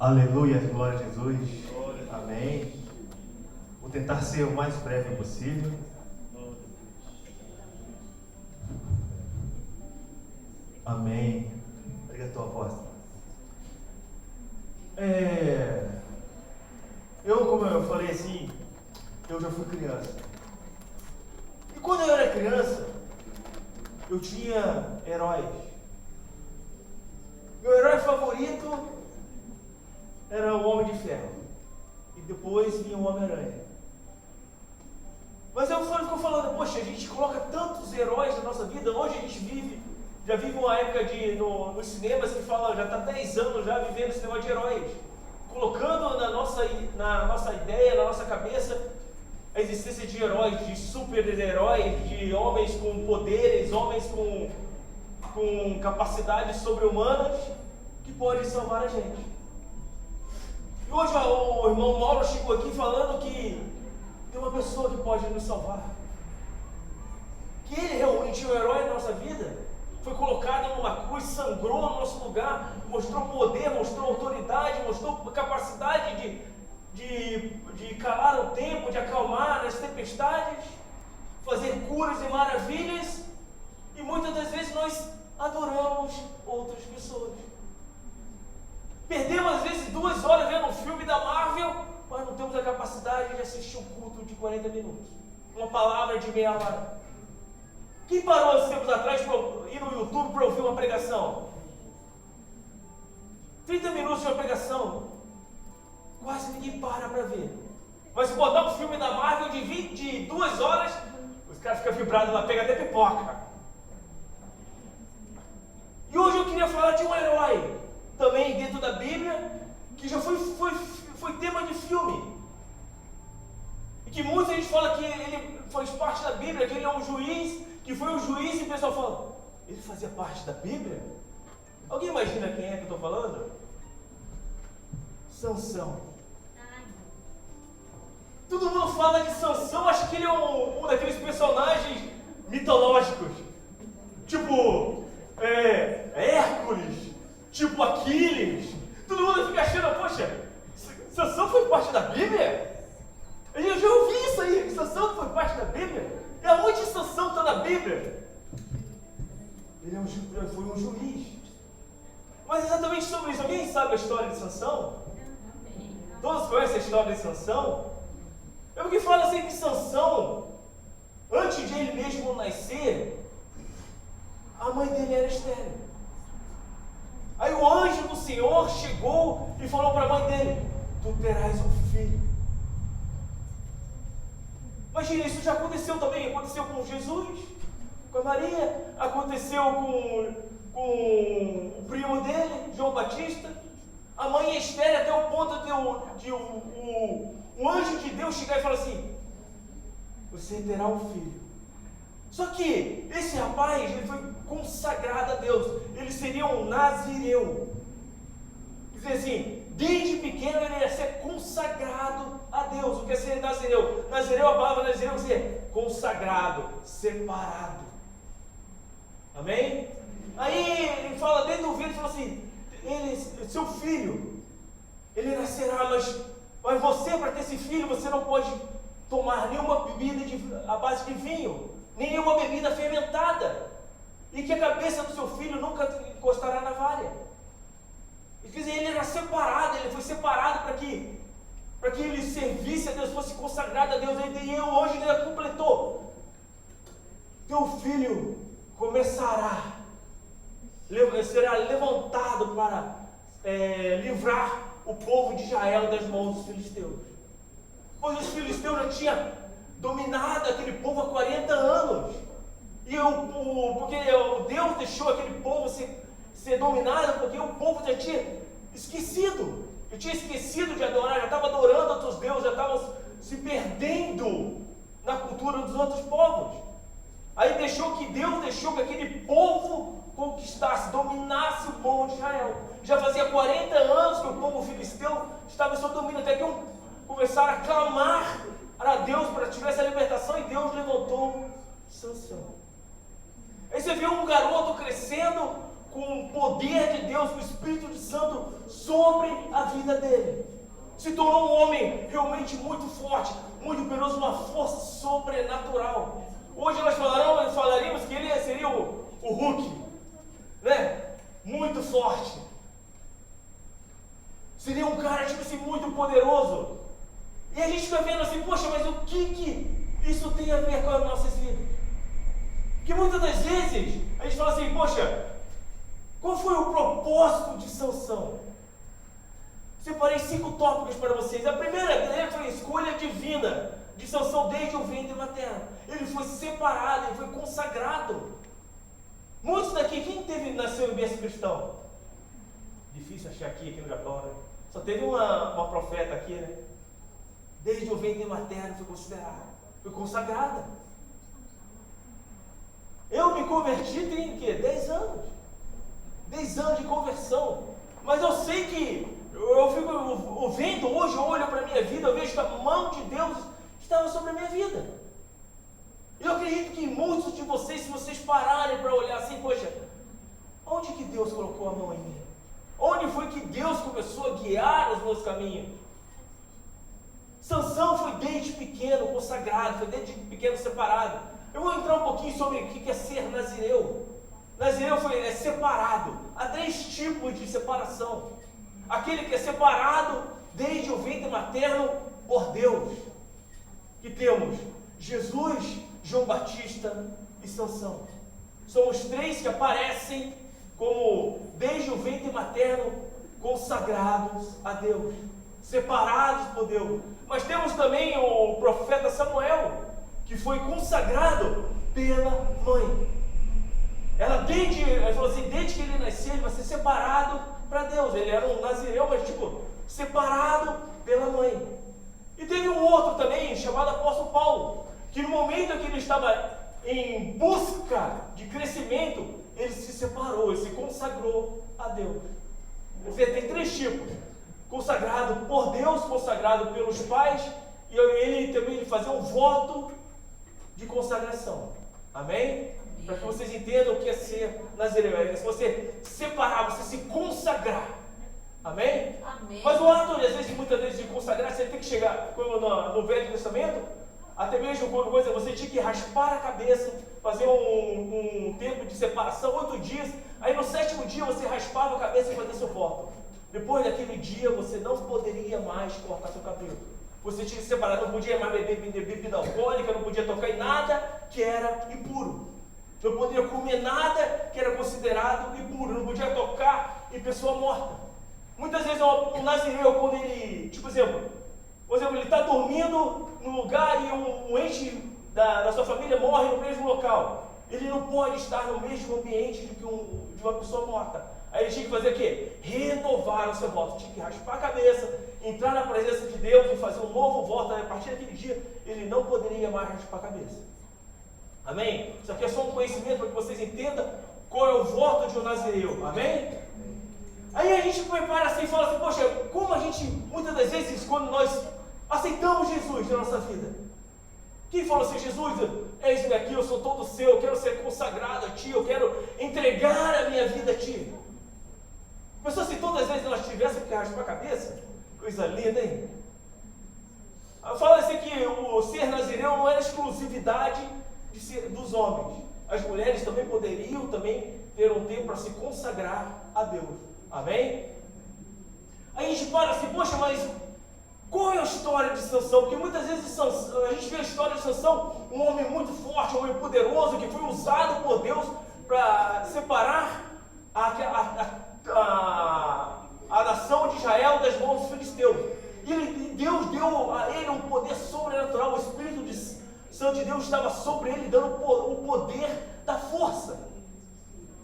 Aleluia, glória a Jesus. Amém. Vou tentar ser o mais breve possível. Amém. Obrigado, tua apóstolo. Como eu falei assim, eu já fui criança. E quando eu era criança, eu tinha heróis. Meu herói favorito era o Homem de Ferro. E depois vinha o Homem-Aranha. Mas eu fico falando, poxa, a gente coloca tantos heróis na nossa vida. Hoje a gente já vive uma época nos cinemas que fala, já está 10 anos já vivendo esse negócio de heróis. Colocando na nossa ideia, na nossa cabeça, a existência de heróis, de super-heróis, de homens com poderes, homens com capacidades sobre-humanas que podem salvar a gente. E hoje o irmão Mauro chegou aqui falando que tem uma pessoa que pode nos salvar. Que ele realmente é um herói na nossa vida. Foi colocado numa cruz, sangrou no nosso lugar, mostrou poder, mostrou autoridade, mostrou capacidade de calar o tempo, de acalmar as tempestades, fazer curas e maravilhas. E muitas das vezes nós adoramos outras pessoas. Perdemos às vezes 2 horas vendo um filme da Marvel, mas não temos a capacidade de assistir um culto de 40 minutos. Uma palavra de meia hora. Quem parou uns tempos atrás para ir no YouTube para ouvir uma pregação? 30 minutos de uma pregação. Quase ninguém para ver. Mas se botar um filme da Marvel de 2 horas, os caras ficam vibrados lá, pega até pipoca. E hoje eu queria falar de um herói também dentro da Bíblia, que já foi tema de filme. E que muita gente fala que ele faz parte da Bíblia, que ele é um juiz, que foi um juiz, e o pessoal fala, ele fazia parte da Bíblia? Alguém imagina quem é que eu estou falando? Sansão. Todo mundo fala de Sansão, acho que ele é um daqueles personagens mitológicos. Tipo, Hércules. Tipo Aquiles. Todo mundo fica achando, poxa, Sansão foi parte da Bíblia? Eu já ouvi isso aí, que Sansão foi parte da Bíblia. E aonde Sansão está na Bíblia? Ele foi um juiz. Mas exatamente sobre isso, alguém sabe a história de Sansão? Todos conhecem a história de Sansão? É porque fala assim que Sansão, antes de ele mesmo nascer, a mãe dele era estéril. Aí o anjo do Senhor chegou e falou para a mãe dele, tu terás um filho. Imagina, isso já aconteceu também, aconteceu com Jesus, com a Maria, aconteceu com o primo dele, João Batista. A mãe é estéril até o ponto de o anjo de Deus chegar e falar assim, você terá um filho. Só que esse rapaz, ele foi consagrado a Deus, ele seria um nazireu. Quer dizer assim, desde pequeno ele ia ser consagrado a Deus. O que é ser nazireu? Nazireu, a palavra nazireu quer dizer consagrado, separado. Amém? Aí ele fala dentro do ventre, fala assim, seu filho, ele nascerá, mas você, para ter esse filho, você não pode tomar nenhuma bebida à base de vinho, nem nenhuma bebida fermentada, e que a cabeça do seu filho nunca encostará na navalha. E quer dizer, ele era separado, ele foi separado para que ele servisse a Deus, fosse consagrado a Deus. E hoje ele completou. Teu filho será levantado para livrar o povo de Israel das mãos dos filisteus. Pois os filisteus já tinham dominado aquele povo há 40 anos. Porque Deus deixou aquele povo ser dominado, porque o povo já tinha esquecido. Eu tinha esquecido de adorar, já estava adorando outros deuses, já estava se perdendo na cultura dos outros povos. Aí Deus deixou que aquele povo conquistasse, dominasse o povo de Israel. Já fazia 40 anos que o povo filisteu estava sob domínio, até que começaram a clamar a Deus para que tivesse a libertação, e Deus levantou Sansão. Aí você vê um garoto crescendo com o poder de Deus, com o Espírito Santo sobre a vida dele. Se tornou um homem realmente muito forte, muito poderoso, uma força sobrenatural. Hoje nós falaríamos que ele seria o Hulk, né? Muito forte. Seria um cara, tipo assim, muito poderoso. E a gente fica vendo assim, poxa, mas o que isso tem a ver com as nossas vidas? Que muitas das vezes a gente fala assim, poxa, qual foi o propósito de Sansão? Separei 5 tópicos para vocês. A primeira deles foi a escolha divina de Sansão desde o ventre materno. Ele foi separado, ele foi consagrado. Muitos daqui, quem nasceu em berço cristão? Difícil achar aqui no Japão, né? Só teve uma profeta aqui, né? Desde o ventre materno foi considerada, foi consagrada. Eu me converti tem o quê? 10 anos. 10 anos de conversão. Mas eu sei que eu fico vendo hoje, eu olho para a minha vida, eu vejo que a mão de Deus estava sobre a minha vida. Eu acredito que muitos de vocês, se vocês pararem para olhar assim, poxa, onde que Deus colocou a mão em mim? Onde foi que Deus começou a guiar os meus caminhos? Sansão foi desde pequeno consagrado, foi desde pequeno separado. Eu vou entrar um pouquinho sobre o que é ser nazireu. Nazireu é separado. Há 3 tipos de separação. Aquele que é separado desde o ventre materno por Deus. Que temos Jesus, João Batista e Sansão. São os 3 que aparecem como desde o ventre materno consagrados a Deus, separados por Deus. Mas temos também o profeta Samuel, que foi consagrado pela mãe. Ela falou assim, desde que ele nasceu, ele vai ser separado para Deus. Ele era um nazireu, mas separado pela mãe. E teve um outro também, chamado apóstolo Paulo, que no momento que ele estava em busca de crescimento, ele se separou, ele se consagrou a Deus. Você tem 3 tipos: consagrado por Deus, consagrado pelos pais, e ele também fazia um voto de consagração. Amém? Para que vocês entendam o que é ser nazireu. É se você separar, você se consagrar. Amém? Amém. Mas o ato, às vezes, muitas vezes, de consagrar, você tem que chegar, como no Velho Testamento, até mesmo quando você tinha que raspar a cabeça, fazer um tempo de separação, 8 dias, aí no 7º dia você raspava a cabeça e fazia seu voto. Depois daquele dia você não poderia mais cortar seu cabelo. Você tinha que separar, não podia mais beber bebida alcoólica, não podia tocar em nada que era impuro. Não podia comer nada que era considerado impuro, não podia tocar em pessoa morta. Muitas vezes um nazireu, quando ele, por exemplo, ele está dormindo no lugar e um ente da sua família morre no mesmo local. Ele não pode estar no mesmo ambiente de uma pessoa morta. Aí ele tinha que fazer o quê? Renovar o seu voto. Tinha que raspar a cabeça, entrar na presença de Deus e fazer um novo voto. A partir daquele dia, ele não poderia mais raspar a cabeça. Amém? Isso aqui é só um conhecimento para que vocês entendam qual é o voto de um nazireu. Amém? Aí a gente prepara assim e fala assim, poxa, como a gente, muitas das vezes, quando nós aceitamos Jesus na nossa vida, quem fala assim, Jesus, eis-me aqui, eu sou todo seu, eu quero ser consagrado a Ti, eu quero entregar a minha vida a Ti. Pensou se todas as vezes nós tivéssemos que raspar a cabeça? Coisa linda, hein? Fala assim que o ser nazireu não era exclusividade dos homens. As mulheres também poderiam ter um tempo para se consagrar a Deus. Amém? Aí a gente para assim, poxa, mas qual é a história de Sansão? Porque muitas vezes a gente vê a história de Sansão, um homem muito forte, um homem poderoso, que foi usado por Deus para separar a nação de Israel das mãos dos filisteus. E Deus deu a ele um poder sobrenatural, o Espírito Santo de Deus estava sobre ele, dando o poder da força.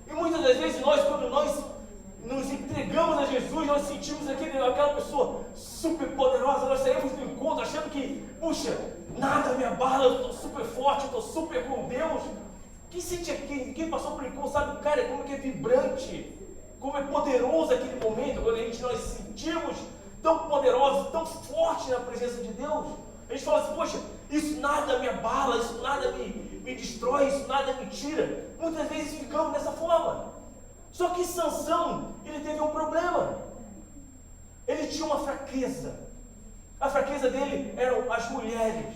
E muitas das vezes quando nós nos entregamos a Jesus, nós sentimos aquela pessoa super poderosa, nós saímos do encontro achando que, puxa, nada me abala, eu estou super forte, eu estou super com Deus. Quem passou por encontro sabe, cara, como que é vibrante, como é poderoso aquele momento, quando nós sentimos tão poderosos, tão fortes na presença de Deus. A gente fala assim, poxa, isso nada me abala, isso nada me destrói, isso nada me tira. Muitas vezes ficamos dessa forma. Só que Sansão, ele teve um problema. Ele tinha uma fraqueza. A fraqueza dele eram as mulheres.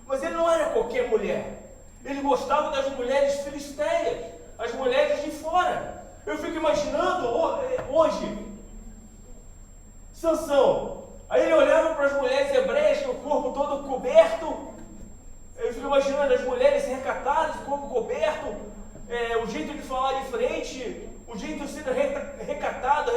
Mas ele não era qualquer mulher. Ele gostava das mulheres filisteias, as mulheres de fora. Eu fico imaginando hoje, Sansão, aí ele olhava para as mulheres hebreias com o corpo todo coberto. Eu fico imaginando as mulheres recatadas, o corpo coberto, o jeito de falar diferente, o jeito de ser recatado,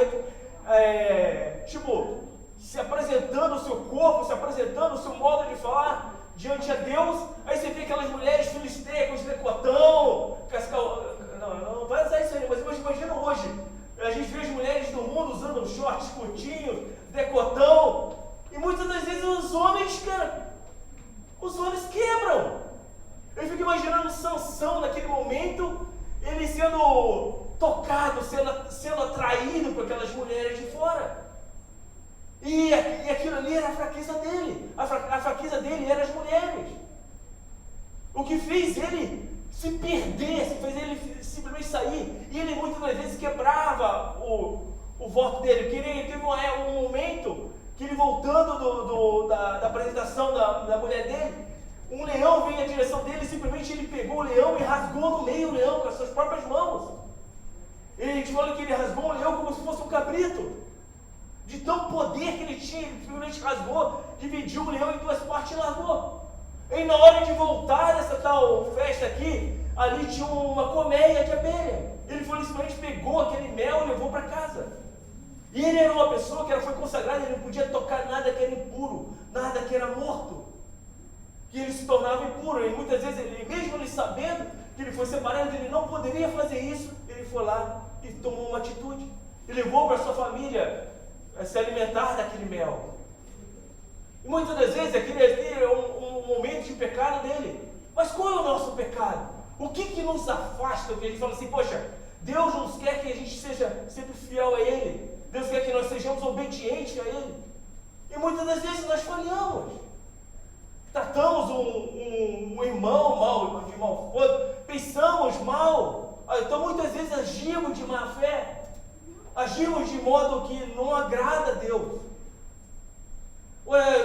se apresentando o seu corpo, se apresentando o seu modo de falar diante a Deus. Aí você vê aquelas mulheres filisteias com os decotão, não vai usar isso aí, mas imagina hoje, a gente vê as mulheres do mundo usando shorts curtinhos, decotão, e muitas das vezes os homens quebram. Eu fico imaginando Sansão naquele momento, ele sendo tocado, sendo atraído por aquelas mulheres de fora. E aquilo ali era a fraqueza dele. A fraqueza dele era as mulheres. O que fez ele se perder, fez ele simplesmente sair. E ele muitas das vezes quebrava o voto dele. Porque ele teve um momento que ele voltando da apresentação da mulher dele, um leão veio em direção dele e simplesmente ele pegou o leão e rasgou no meio o leão com as suas próprias mãos. Ele falou que ele rasgou o leão como se fosse um cabrito. De tão poder que ele tinha, ele simplesmente rasgou, dividiu o leão em duas partes e largou. E na hora de voltar dessa tal festa aqui, ali tinha uma colmeia de abelha. Ele simplesmente pegou aquele mel e levou para casa. E ele era uma pessoa que foi consagrada, ele não podia tocar nada que era impuro, nada que era morto. E ele se tornava impuro. E muitas vezes, mesmo ele sabendo que ele foi separado, ele não poderia fazer isso, ele foi lá e tomou uma atitude. E levou para sua família a se alimentar daquele mel. E muitas das vezes aquele é um momento de pecado dele. Mas qual é o nosso pecado? O que nos afasta? Que a gente fala assim, poxa, Deus nos quer que a gente seja sempre fiel a Ele. Deus quer que nós sejamos obedientes a Ele. E muitas das vezes nós falhamos. Tratamos um irmão mal, pensamos mal. Então muitas vezes agimos de má fé. Agimos de modo que não agrada a Deus.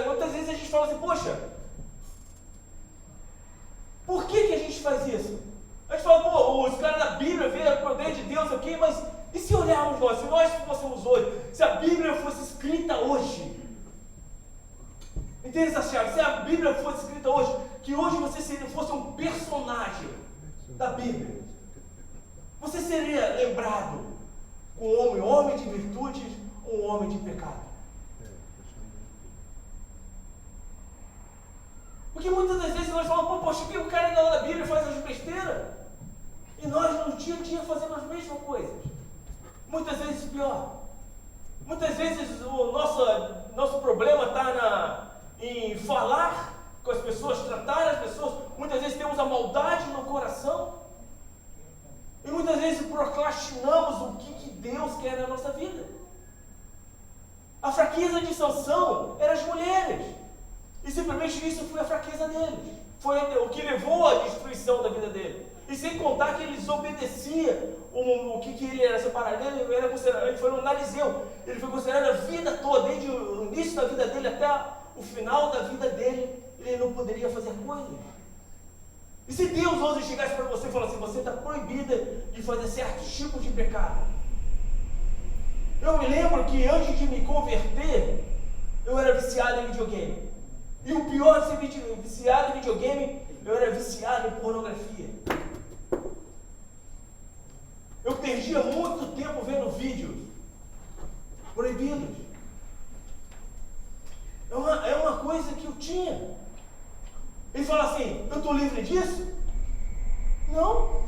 Muitas vezes a gente fala assim, poxa, por que a gente faz isso? A gente fala, os caras da Bíblia veem o poder de Deus aqui, mas e se olharmos nós, se nós fôssemos hoje, se a Bíblia fosse escrita hoje? Entende essa chave? Se a Bíblia fosse escrita hoje, que hoje você fosse um personagem da Bíblia, você seria lembrado como um homem de virtudes ou um homem de pecado? Porque muitas das vezes nós falamos, poxa, que o cara da Bíblia faz as besteiras, e nós no dia a dia fazemos as mesmas coisas. Muitas vezes pior. Muitas vezes o nosso problema está em falar com as pessoas, tratar as pessoas. Muitas vezes temos a maldade no coração. E muitas vezes procrastinamos o que Deus quer na nossa vida. A fraqueza de Sansão eram as mulheres. E simplesmente isso foi a fraqueza dele. Foi o que levou à destruição da vida dele. E sem contar que ele desobedecia o que ele era separado. Ele foi um narizeu. Ele foi considerado a vida toda, desde o início da vida dele até o final da vida dele, ele não poderia fazer coisas. E se Deus hoje chegasse para você e falasse assim, você está proibida de fazer certos tipos de pecado. Eu me lembro que antes de me converter, eu era viciado em videogame. E o pior de ser viciado em videogame, eu era viciado em pornografia. Eu perdia muito tempo vendo vídeos proibidos. É uma coisa que eu tinha. Ele fala assim, eu estou livre disso? Não.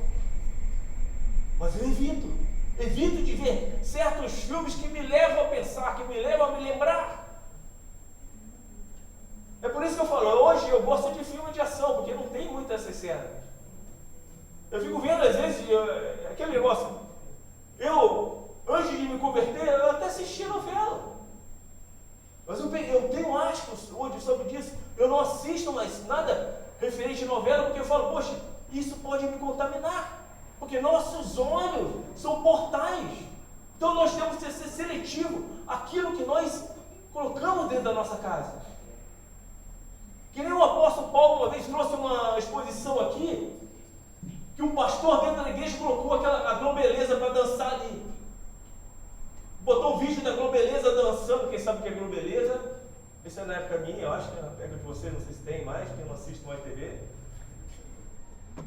Mas eu evito. Evito de ver certos filmes que me levam a pensar, que me levam a me lembrar. É por isso que eu falo, hoje eu gosto de filme de ação, porque não tem muitas cenas. Eu fico vendo negócio. Eu, antes de me converter, eu até assistia novela. Mas eu tenho aspas hoje sobre isso. Eu não assisto mais nada referente a novela, porque eu falo, poxa, isso pode me contaminar. Porque nossos olhos são portais. Então nós temos que ser seletivo aquilo que nós colocamos dentro da nossa casa. Que nem o apóstolo Paulo uma vez trouxe uma exposição aqui, que um pastor dentro da igreja colocou a Globeleza para dançar ali. Botou um vídeo da Globeleza dançando, quem sabe o que é Globeleza? Isso é na época minha, eu acho que é na época de vocês, não sei se tem mais, porque eu não assisto mais TV.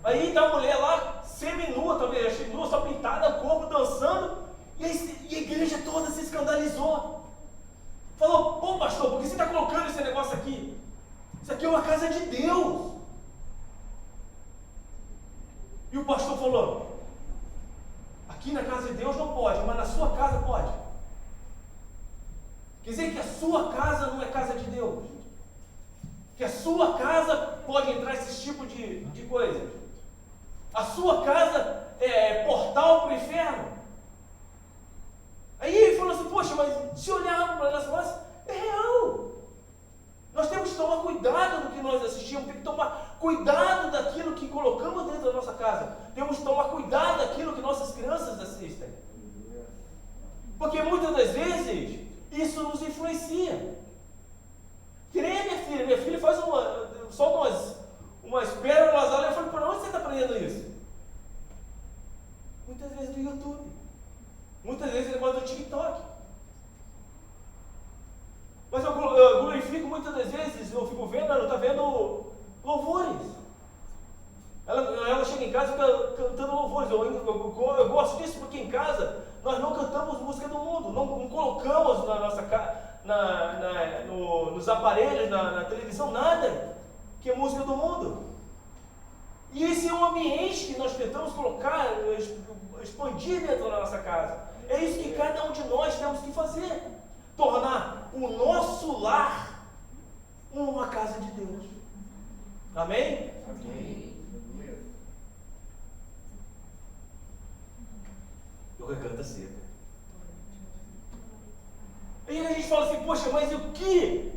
Aí tá a mulher lá, semi-nua, talvez, achei nua, só pintada, o corpo dançando, e a igreja toda se escandalizou. Falou, pô pastor, por que você está colocando esse negócio aqui? Isso aqui é uma casa de Deus. E o pastor falou, aqui na casa de Deus não pode, mas na sua casa pode. Quer dizer que a sua casa não é casa de Deus. Que a sua casa pode entrar esse tipo de coisa. A sua casa é portal para o inferno. Aí ele falou assim, poxa, mas se olharmos para essa coisa, é real. Nós temos que tomar cuidado do que nós assistimos, temos que tomar cuidado daquilo que colocamos dentro da nossa casa. Temos que tomar cuidado daquilo que nossas crianças assistem. Porque muitas das vezes, isso nos influencia. Que nem a minha filha faz solta umas pérolas lá, eu falo, por onde você está aprendendo isso? Muitas vezes no YouTube. Muitas vezes ele gosta do TikTok. Mas eu glorifico muitas das vezes, eu fico vendo, ela está vendo louvores. Ela chega em casa e fica cantando louvores. Eu gosto disso porque em casa nós não cantamos música do mundo, não colocamos na nossa nos aparelhos, na televisão, nada que é música do mundo. E esse é um ambiente que nós tentamos colocar, expandir dentro da nossa casa. É isso que cada um de nós temos que fazer. Tornar o nosso lar uma casa de Deus. Amém? Amém. Eu garganta seca. E a gente fala assim, poxa, mas o que?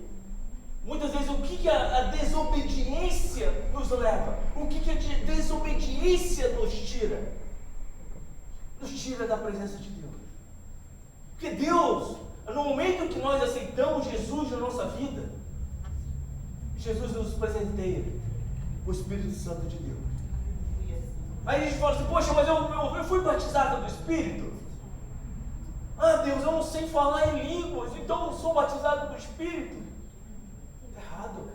Muitas vezes o que a desobediência nos leva? O que a desobediência nos tira? Nos tira da presença de Deus. Porque Deus, no momento que nós aceitamos Jesus na nossa vida, Jesus nos presenteia o Espírito Santo de Deus. Aí a gente fala assim, poxa, mas eu fui batizado do Espírito? Ah, Deus, eu não sei falar em línguas, então eu não sou batizado do Espírito. Está errado.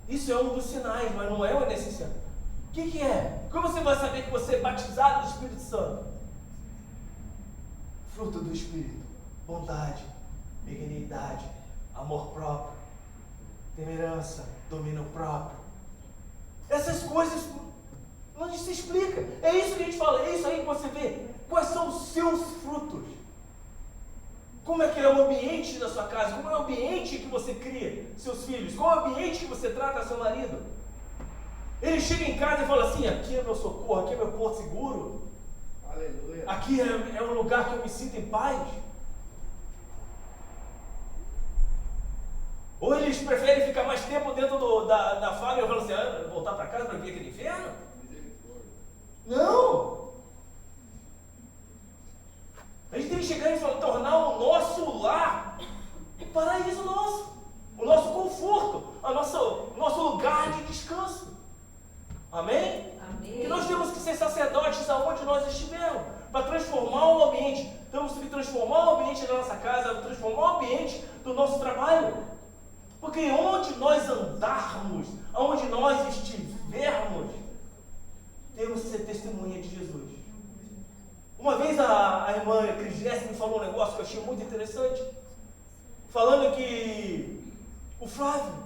Isso é um dos sinais, mas não é o essencial. O que é? Como você vai saber que você é batizado do Espírito Santo? Fruto do Espírito: bondade, benignidade, amor próprio, temerança, domínio próprio. Essas coisas não se explica. É isso que a gente fala, é isso aí que você vê. Quais são os seus frutos? Como é que é o ambiente da sua casa? Como é o ambiente que você cria seus filhos? Qual é o ambiente que você trata seu marido? Ele chega em casa e fala assim, aqui é meu socorro, aqui é meu porto seguro. Aleluia. Aqui é um lugar que eu me sinto em paz. Ou eles preferem ficar mais tempo dentro da fábrica e falam assim, voltar para casa para ver aquele inferno? Não! A gente tem que chegar e tornar o nosso lar um paraíso nosso, o nosso conforto, o nosso lugar de descanso. Amém? Amém. Que nós temos que ser sacerdotes aonde nós estivermos, para transformar o ambiente. Temos que transformar o ambiente da nossa casa, transformar o ambiente do nosso trabalho. Porque onde nós andarmos, aonde nós estivermos, temos que ser testemunha de Jesus. Uma vez a irmã Crisnesse me falou um negócio que eu achei muito interessante, falando que o Flávio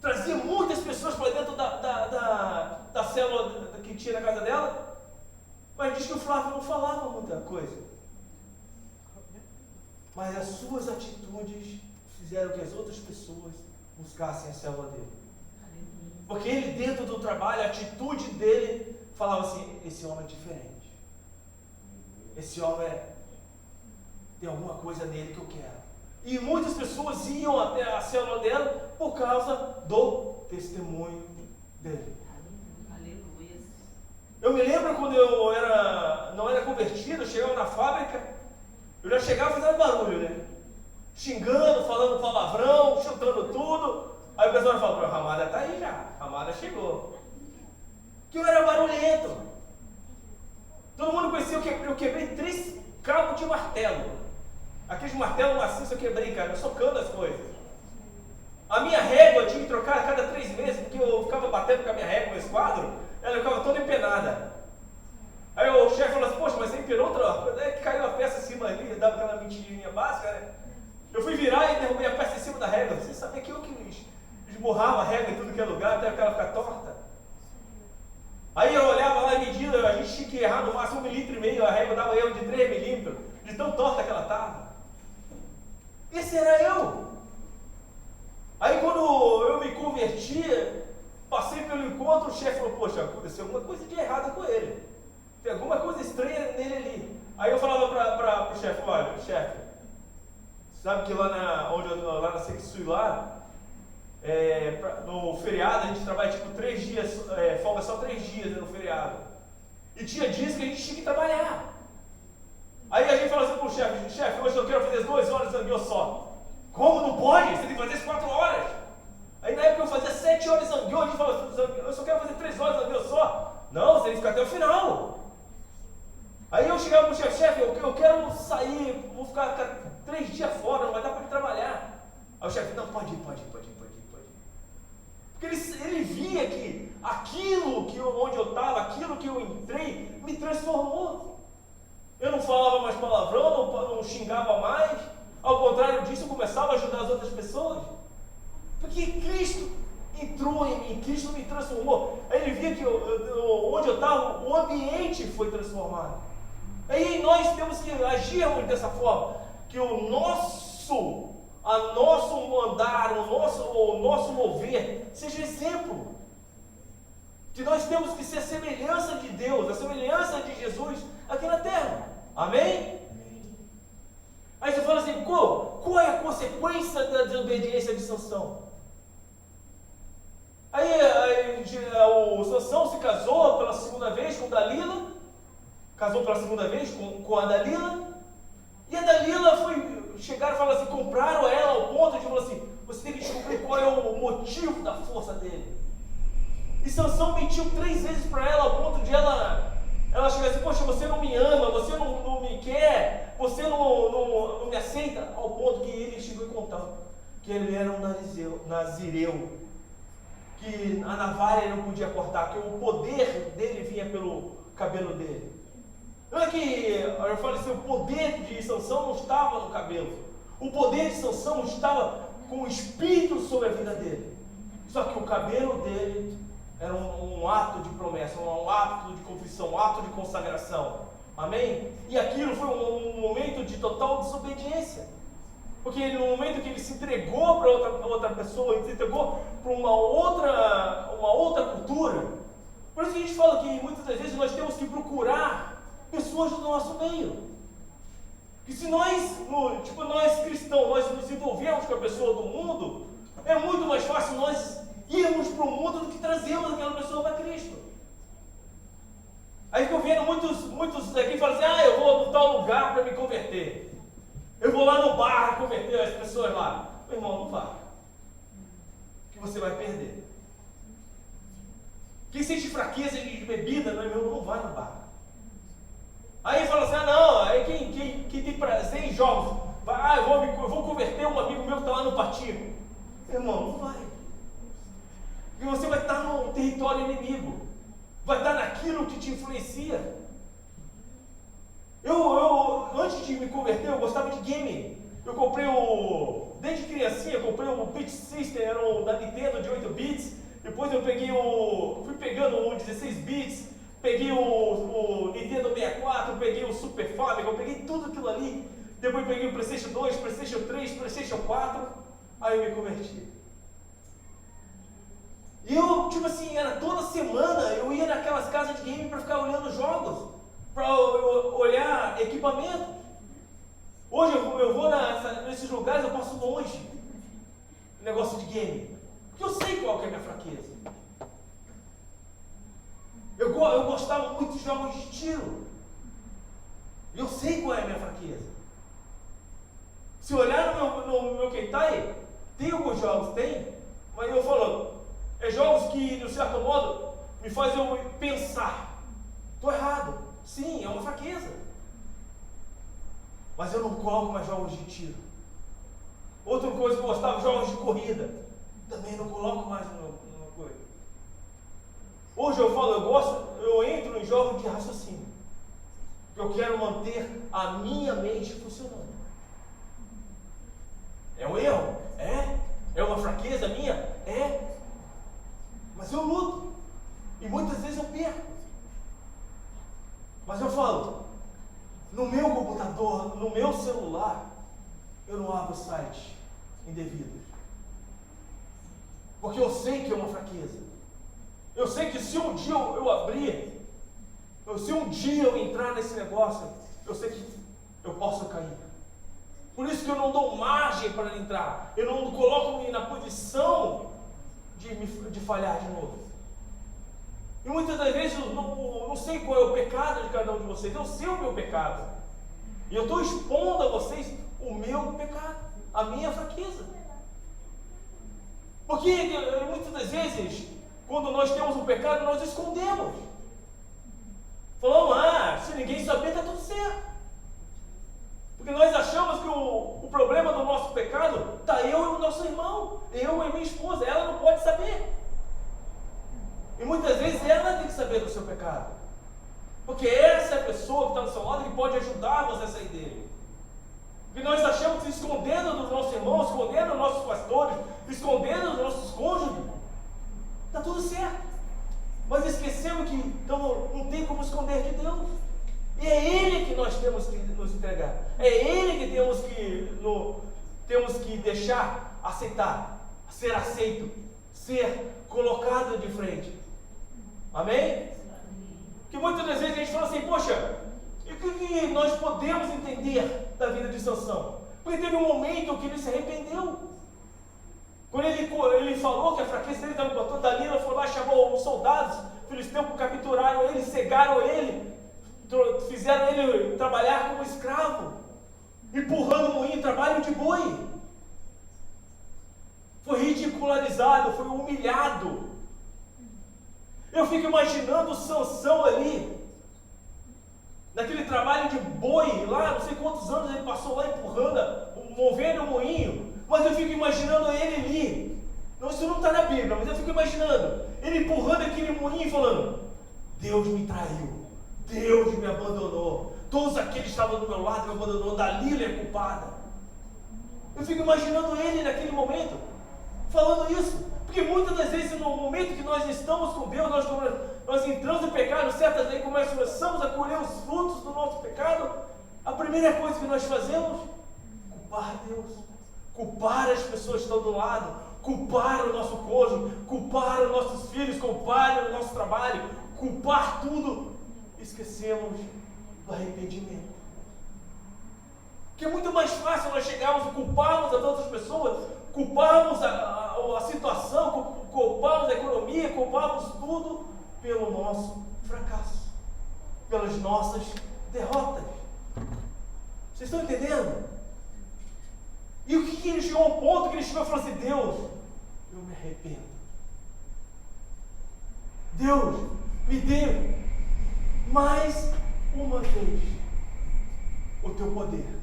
trazia muitas pessoas para dentro da célula que tinha na casa dela, mas diz que o Flávio não falava muita coisa. Mas as suas atitudes fizeram que as outras pessoas buscassem a célula dele. Porque ele, dentro do trabalho, a atitude dele falava assim, esse homem é diferente. Esse homem tem alguma coisa nele que eu quero. E muitas pessoas iam até a célula dela por causa do testemunho dele. Aleluia. Eu me lembro quando eu não era convertido, eu chegava na fábrica, eu já chegava fazendo barulho, né? Xingando, falando palavrão, chutando tudo. Aí o pessoal fala, a Ramada está aí já, a Ramada chegou. Que eu era barulhento. Todo mundo conhecia, eu quebrei 3 cabos de martelo. Aqueles martelos macios eu quebrei, cara, socando as coisas. A minha régua eu tinha que trocar a cada 3 meses, porque eu ficava batendo com a minha régua no esquadro, ela ficava toda empenada. Aí o chefe falou assim, poxa, mas você empenou outra, é que caiu a peça em cima ali, dava aquela mentirinha básica, né? Eu fui virar e derrubei a peça em cima da régua. Você sabia que eu que esmurrava a régua em tudo que é lugar, até ela ficar torta? Aí eu olhava lá e media, a gente tinha que errar no máximo 1,5 mm, a régua dava erro de 3 milímetros, de tão torta que ela estava. Esse era eu. Aí quando eu me converti, passei pelo encontro, o chefe falou, poxa, aconteceu alguma coisa de errado com ele. Tem alguma coisa estranha nele ali. Aí eu falava para o chefe, olha, chefe, sabe que lá na Sexui lá, no feriado a gente trabalha tipo 3 dias, folga só 3 dias, né, no feriado. E tinha dias que a gente tinha que trabalhar. Aí a gente falou assim pro chefe, hoje eu quero fazer as 2 horas de zangueu só. Como? Não pode? Você tem que fazer as 4 horas. Aí na época eu fazia 7 horas de zangueu, a gente falou assim, eu só quero fazer 3 horas de zangueu só. Não, você tem que ficar até o final. Aí eu chegava pro chefe, eu quero sair, vou ficar 3 dias fora, não vai dar para ir trabalhar. Aí o chefe, não, pode ir. Porque ele via que aquilo onde eu estava, aquilo que eu entrei, me transformou. Eu não falava mais palavrão, não xingava mais. Ao contrário disso, eu começava a ajudar as outras pessoas. Porque Cristo entrou em mim, Cristo me transformou. Aí ele via que onde eu estava, o ambiente foi transformado. Aí nós temos que agirmos dessa forma, que o nosso andar, o nosso mover, seja exemplo. Que nós temos que ser a semelhança de Deus, a semelhança de Jesus aqui na terra. Amém? Aí você fala assim, qual é a consequência da desobediência de Sansão? Aí o Sansão se casou pela segunda vez com Dalila, com a Dalila, e a Dalila chegaram e falaram assim, compraram ela ao ponto de falar assim, você tem que descobrir qual é o motivo da força dele. E Sansão mentiu 3 vezes para ela, ao ponto de ela chegar assim, poxa, você não me ama, você não me quer, você não me aceita, ao ponto que ele chegou e contando que ele era um nazireu, que a navalha ele não podia cortar, que o poder dele vinha pelo cabelo dele. Não é que eu falei assim, o poder de Sansão não estava no cabelo, o poder de Sansão estava com o espírito sobre a vida dele. Só que o cabelo dele era um ato de promessa, um ato de confissão, um ato de consagração. Amém? E aquilo foi um momento de total desobediência. Porque no momento que ele se entregou para outra pessoa, ele se entregou para uma outra cultura. Por isso que a gente fala que muitas das vezes nós temos que procurar pessoas do nosso meio. Que se nós cristãos, nós nos envolvemos com a pessoa do mundo, é muito mais fácil nós irmos para o mundo do que trazermos aquela pessoa para Cristo. Aí ficam vendo muitos daqui falam assim, eu vou a tal lugar para me converter. Eu vou lá no bar converter as pessoas lá. Meu irmão, não vá. Que você vai perder. Quem sente fraqueza de bebida, meu irmão, não vai no bar. Aí fala assim, aí quem tem prazer em jogos, eu vou converter um amigo meu que está lá no patinho. Meu irmão, não vai. Porque você vai estar no território inimigo. Vai estar naquilo que te influencia. Eu antes de me converter, eu gostava de game. Eu comprei desde criancinha, eu comprei o Beat System, era o da Nintendo de 8 bits. Depois eu fui pegando o 16 bits, peguei o Nintendo 64, peguei o Super Famicom, eu peguei tudo aquilo ali. Depois peguei o PlayStation 2, PlayStation 3, PlayStation 4. Aí eu me converti. E eu, tipo assim, era toda semana, eu ia naquelas casas de game para ficar olhando jogos, para olhar equipamento. Hoje eu vou nesses lugares, eu passo longe do negócio de game. Porque eu sei qual que é a minha fraqueza. Eu gostava muito de jogos de tiro. Eu sei qual é a minha fraqueza. Se olhar no meu Keitai, tem alguns jogos, tem, mas eu falo, é jogos que, de certo modo, me fazem eu pensar. Estou errado. Sim, é uma fraqueza. Mas eu não coloco mais jogos de tiro. Outra coisa que eu gostava, jogos de corrida. Também não coloco mais numa coisa. Hoje eu falo, eu entro em jogos de raciocínio. Porque eu quero manter a minha mente funcionando. É um erro? É. É uma fraqueza minha? É. Mas eu luto. E muitas vezes eu perco. Mas eu falo, no meu computador, no meu celular, eu não abro sites indevidos. Porque eu sei que é uma fraqueza. Eu sei que se um dia eu abrir, se um dia eu entrar nesse negócio, eu sei que eu posso cair. Por isso que eu não dou margem para entrar. Eu não coloco-me na posição de falhar de novo. E muitas das vezes eu não sei qual é o pecado de cada um de vocês. Eu sei o meu pecado. E eu estou expondo a vocês o meu pecado, a minha fraqueza. Porque muitas das vezes, quando nós temos um pecado, nós escondemos. Falamos, se ninguém saber, está tudo certo. Porque nós achamos que o problema do nosso pecado está eu e o nosso irmão, eu e minha esposa, ela não pode saber. E muitas vezes ela tem que saber do seu pecado. Porque essa é a pessoa que está do seu lado que pode ajudar você a sair dele. Porque nós achamos que escondendo dos nossos irmãos, escondendo dos nossos pastores, escondendo dos nossos cônjuges, está tudo certo. Mas esquecemos que então, não tem como esconder de Deus. E é Ele que nós temos que nos entregar. É Ele que temos que deixar aceitar, ser aceito, ser colocado de frente. Amém? Porque muitas das vezes a gente fala assim, poxa, e o que nós podemos entender da vida de Sansão? Porque teve um momento que ele se arrependeu. Quando ele falou que a fraqueza dele estava botando, Dalila foi lá, chamou os soldados filisteus, capturaram ele, cegaram ele, fizeram ele trabalhar como escravo, empurrando o moinho, trabalho de boi. Foi ridicularizado, foi humilhado. Eu fico imaginando Sansão ali, naquele trabalho de boi, lá, não sei quantos anos ele passou lá empurrando, movendo o moinho, mas eu fico imaginando ele ali. Não, isso não está na Bíblia, mas eu fico imaginando ele empurrando aquele moinho e falando, Deus me traiu, Deus me abandonou, todos aqueles que estavam do meu lado me abandonou, Dalila é culpada. Eu fico imaginando ele naquele momento, falando isso. Porque muitas das vezes no momento que nós estamos com Deus, nós entramos em pecado, certas vezes começamos a colher os frutos do nosso pecado, a primeira coisa que nós fazemos, culpar Deus, culpar as pessoas que estão do lado, culpar o nosso cônjuge, culpar os nossos filhos, culpar o nosso trabalho, culpar tudo, esquecemos do arrependimento. Porque é muito mais fácil nós chegarmos e culparmos as outras pessoas, culparmos a situação, culparmos a economia, culparmos tudo pelo nosso fracasso, pelas nossas derrotas. Vocês estão entendendo? E o que ele chegou a um ponto que ele chegou e falou assim, Deus, eu me arrependo. Deus, me dê mais uma vez o teu poder.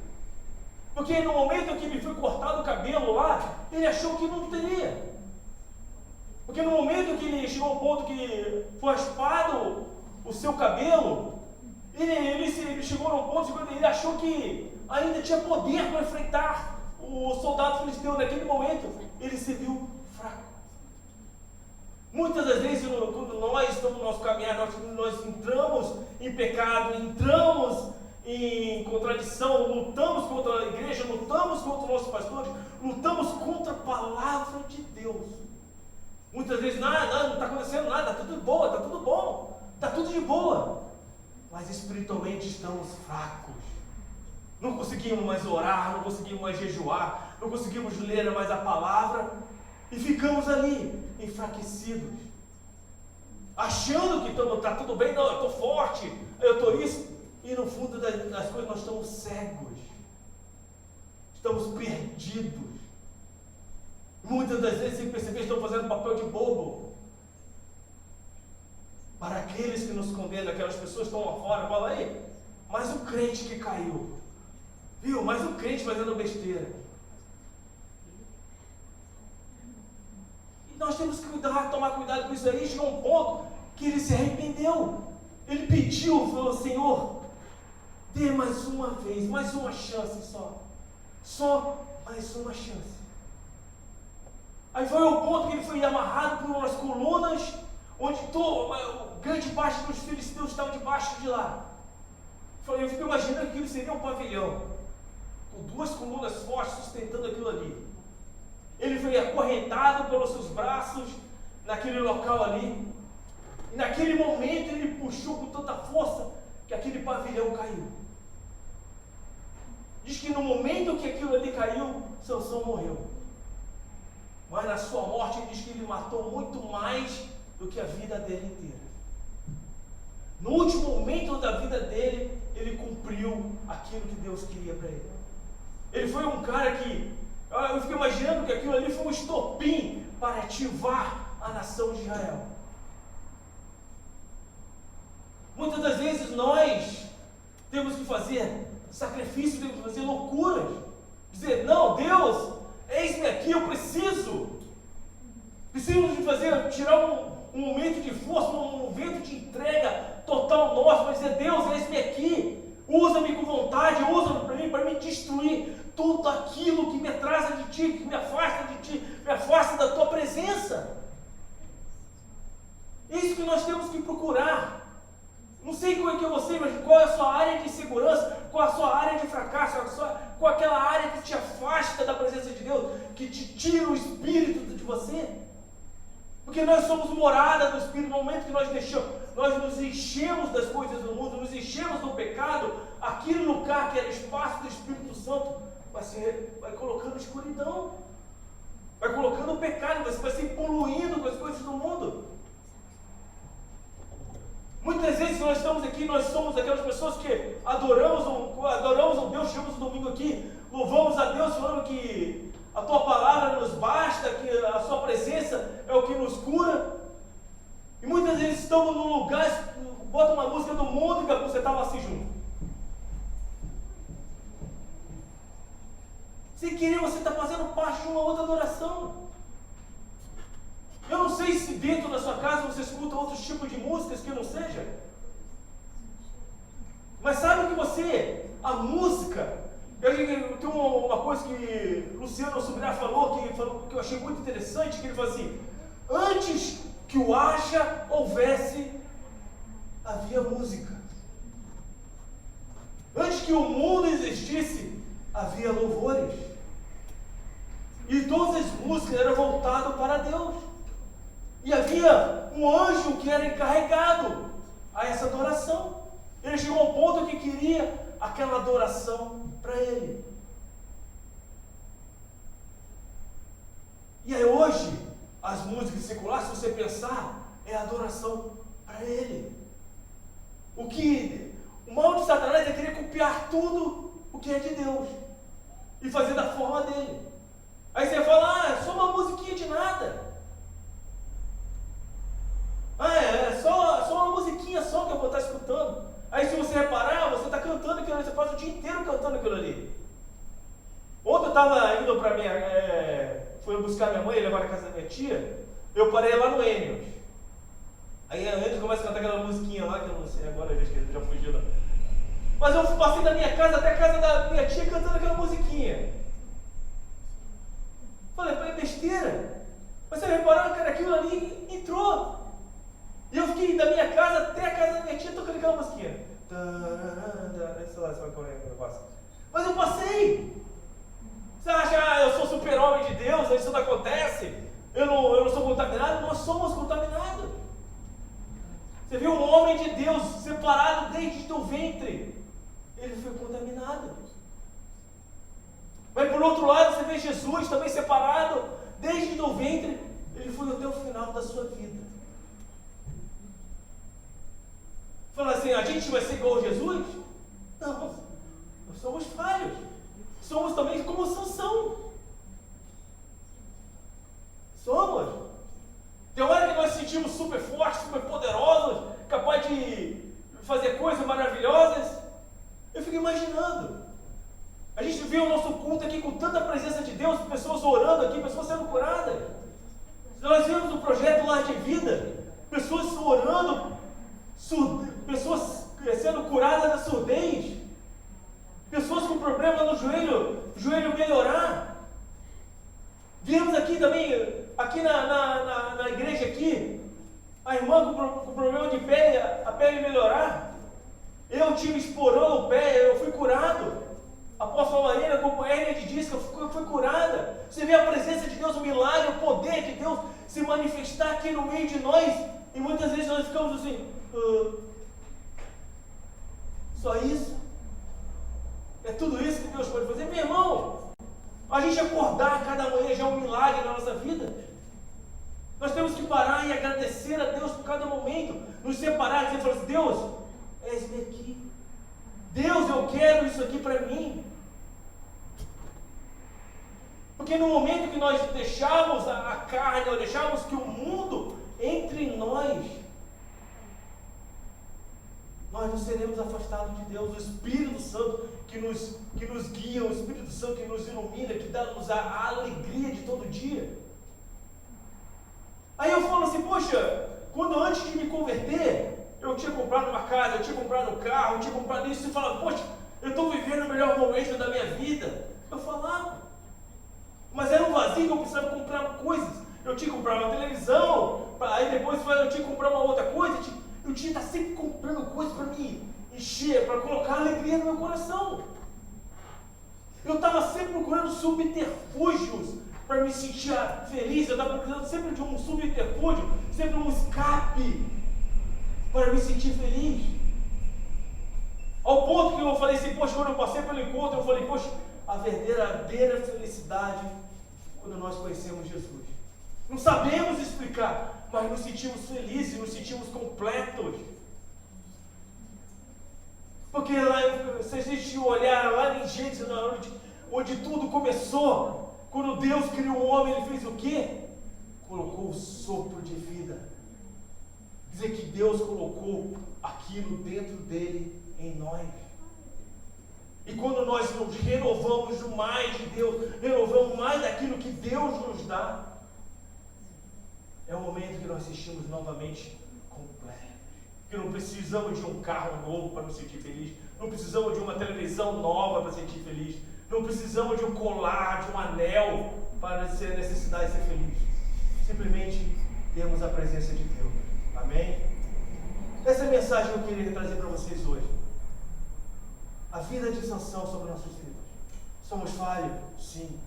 Porque no momento que me foi cortado o cabelo lá, ele achou que não teria. Porque no momento que ele chegou ao ponto que foi raspado o seu cabelo, ele chegou a um ponto que ele achou que ainda tinha poder para enfrentar o soldado filisteu. Naquele momento, ele se viu fraco. Muitas das vezes, quando nós estamos no nosso caminhar, nós entramos em pecado, entramos em contradição, lutamos contra a igreja, lutamos contra os nossos pastores, lutamos contra a palavra de Deus. Muitas vezes, nada, não está acontecendo nada, está tudo boa, está tudo bom, está tudo de boa. Mas espiritualmente estamos fracos. Não conseguimos mais orar, não conseguimos mais jejuar, não conseguimos ler mais a palavra e ficamos ali, enfraquecidos. Achando que está tudo bem, não, eu estou forte, eu estou isso. E no fundo das coisas nós estamos cegos. Estamos perdidos. Muitas das vezes, sem perceber, estamos fazendo papel de bobo. Para aqueles que nos condenam, aquelas pessoas que estão lá fora, fala aí, mas o crente que caiu, viu? Mas o crente fazendo besteira. E nós temos que tomar cuidado com isso aí. Chegou um ponto que ele se arrependeu. Ele pediu, falou, Senhor, dê mais uma vez, mais uma chance só. Só mais uma chance. Aí foi o ponto que ele foi amarrado por umas colunas, onde grande parte dos filisteus estavam debaixo de lá. Eu fico imaginando que aquilo seria um pavilhão, com duas colunas fortes sustentando aquilo ali. Ele foi acorrentado pelos seus braços naquele local ali. E naquele momento ele puxou com tanta força que aquele pavilhão caiu. Diz que no momento que aquilo ali caiu, Sansão morreu. Mas na sua morte ele diz que ele matou muito mais do que a vida dele inteira. No último momento da vida dele, ele cumpriu aquilo que Deus queria para ele. Ele foi um cara que, eu fico imaginando que aquilo ali foi um estopim para ativar a nação de Israel. Muitas das vezes nós temos que fazer sacrifícios, temos que fazer loucuras. Dizer, não, Deus, eis-me aqui, eu preciso de fazer, tirar um momento de força, um momento de entrega total nosso, para dizer, Deus, eis-me aqui, usa-me com vontade, usa-me para me destruir tudo aquilo que me atrasa de Ti, que me afasta de Ti, me afasta da Tua presença. Isso que nós temos que procurar. Não sei qual é que é você, mas qual é a sua área de insegurança, qual é a sua área de fracasso, qual é aquela área que te afasta da presença de Deus, que te tira o Espírito de você. Porque nós somos morada do Espírito. No momento que nós nos enchemos das coisas do mundo, nos enchemos do pecado, aquele lugar que era espaço do Espírito Santo vai colocando escuridão, vai colocando o pecado, você vai se poluindo com as coisas do mundo. Muitas vezes nós estamos aqui, nós somos aquelas pessoas que adoramos um Deus, chegamos no domingo aqui, louvamos a Deus falando que a Tua palavra nos basta, que a Sua presença é o que nos cura. E muitas vezes estamos num lugar, bota uma música do mundo e você estava assim junto. Sem querer você está fazendo parte de uma outra adoração. Eu não sei se dentro da sua casa você escuta outros tipos de músicas que não seja. Mas sabe que a música, tem uma coisa que Luciano Subirá falou que eu achei muito interessante, que ele falou assim, antes que o haja houvesse, havia música. Antes que o mundo existisse, havia louvores. E todas as músicas eram voltadas para Deus. E havia um anjo que era encarregado a essa adoração. Ele chegou ao ponto que queria aquela adoração para ele. E aí hoje, as músicas seculares, se você pensar, é adoração para ele. O mal de Satanás é querer copiar tudo o que é de Deus e fazer da forma dele. Aí você fala, é só uma musiquinha de nada. É só uma musiquinha só que eu vou estar escutando. Aí se você reparar, você está cantando aquilo ali, você passa o dia inteiro cantando aquilo ali. Ontem eu estava indo para fui buscar minha mãe e levar na casa da minha tia, eu parei lá no Enios. Aí a Enios começa a cantar aquela musiquinha lá, que eu não sei agora, já fugiu. Não. Mas eu passei da minha casa até a casa da minha tia cantando aquela musiquinha. Falei, é besteira. Mas você reparou que aquilo ali entrou. E eu fiquei da minha casa até a casa da minha tia tocando aquela musiquinha. Sei lá qual é o negócio. Mas eu passei. Você acha, eu sou super-homem de Deus, isso não acontece? eu não sou contaminado, nós somos contaminados. Você viu um homem de Deus separado desde o ventre, ele foi contaminado. Mas por outro lado, você vê Jesus também separado desde o ventre, ele foi até o final da sua vida. Fala assim, a gente vai ser igual a Jesus? Não, nós somos falhos. Somos também como Sansão. Somos. Tem hora que nós nos sentimos super fortes, super poderosos, capazes de fazer coisas maravilhosas. Eu fico imaginando. A gente vê o nosso culto aqui com tanta presença de Deus, pessoas orando aqui, pessoas sendo curadas. Nós vimos o projeto Lar de Vida, pessoas orando, pessoas sendo curadas da surdez, pessoas com problema no joelho melhorar. Vimos aqui também, aqui na igreja aqui, a irmã com problema de pele, a pele melhorar. Eu tive esporão no pé, eu fui curado. A apóstola Marina com hérnia de disco, foi curada. Você vê a presença de Deus, o milagre, o poder de Deus se manifestar aqui no meio de nós. E muitas vezes nós ficamos assim, só isso? É tudo isso que Deus pode fazer? Meu irmão, a gente acordar cada manhã já é um milagre na nossa vida. Nós temos que parar e agradecer a Deus por cada momento. Nos separar e dizer assim, Deus, és-me aqui. Deus, eu quero isso aqui para mim. Porque no momento que nós deixamos a carne, ou deixamos que o mundo entre em nós não seremos afastados de Deus. O Espírito Santo que nos guia, o Espírito Santo que nos ilumina, que dá-nos a alegria de todo dia. Aí eu falo assim, poxa, quando antes de me converter, eu tinha comprado uma casa, eu tinha comprado um carro, eu tinha comprado isso, e falava, poxa, eu estou vivendo o melhor momento da minha vida. Eu falava, mas era um vazio que eu precisava comprar coisas. Eu tinha que comprar uma televisão, aí depois eu tinha que comprar uma outra coisa, eu tinha que estar sempre comprando coisas para me encher, para colocar alegria no meu coração. Eu estava sempre procurando subterfúgios para me sentir feliz, eu estava precisando sempre de um subterfúgio, sempre um escape para me sentir feliz. Ao ponto que eu falei assim, poxa, quando eu passei pelo encontro, eu falei, poxa, a verdadeira felicidade quando nós conhecemos Jesus. Não sabemos explicar, mas nos sentimos felizes, nos sentimos completos. Porque lá, se a gente olhar lá em Gênesis, onde tudo começou, quando Deus criou o homem, Ele fez o quê? Colocou o sopro de vida. Quer dizer que Deus colocou aquilo dentro dele em nós. E quando nós nos renovamos mais de Deus, renovamos mais daquilo que Deus nos dá, é o momento que nós assistimos novamente completos. Que não precisamos de um carro novo para nos sentir feliz, não precisamos de uma televisão nova para sentir feliz, não precisamos de um colar, de um anel para ser necessidade de ser feliz. Simplesmente temos a presença de Deus. Amém? Essa é a mensagem que eu queria trazer para vocês hoje. A vida de Sansão sobre nossos filhos. Somos falhos? Sim.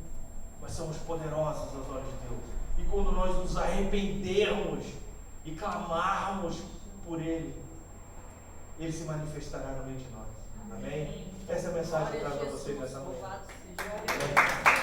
Mas somos poderosos aos olhos de Deus. E quando nós nos arrependermos e clamarmos por Ele, Ele se manifestará no meio de nós. Amém? Essa é a mensagem que eu trago para vocês nessa manhã.